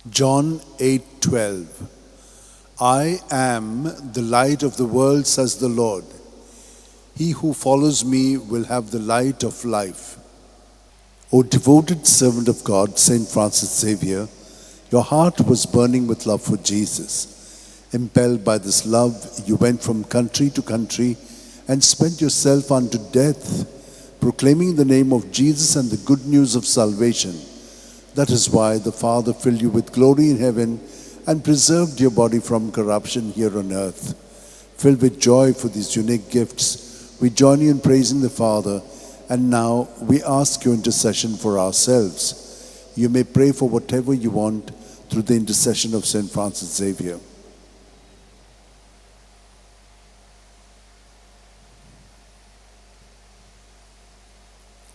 John 8:12. I am the light of the world, says the Lord. He who follows me will have the light of life. O devoted servant of God, Saint Francis Xavier, your heart was burning with love for Jesus. Impelled by this love, you went from country to country and spent yourself unto death, proclaiming the name of Jesus and the good news of salvation. That is why the Father filled you with glory in heaven and preserved your body from corruption here on earth. Filled with joy for these unique gifts, we join you in praising the Father, and now we ask your intercession for ourselves. You may pray for whatever you want through the intercession of Saint Francis Xavier.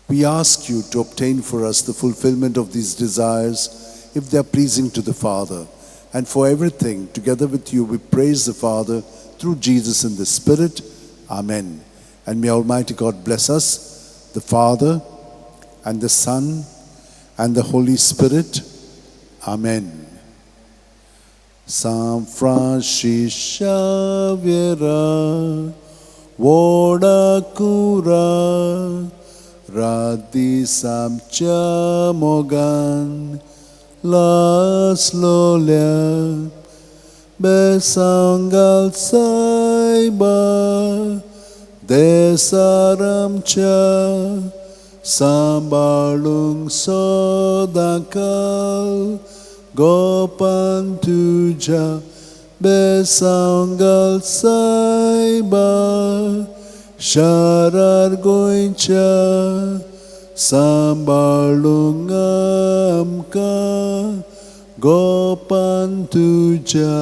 We ask you to obtain for us the fulfillment of these desires, if they are pleasing to the Father. And for everything, together with you, we praise the Father through Jesus in the Spirit. Amen. And may Almighty God bless us, the Father, and the Son, and the Holy Spirit. Amen. San Francis Xavier, Vodacura, Radisam Chamogan, Las Lolia, Besangal Saiba, Desaram Cha, Sambalung Sodakal, Gopan Tuja, Besangal Saiba, Sharar Goincha, Sambalungam Ka, Gopan Tuja.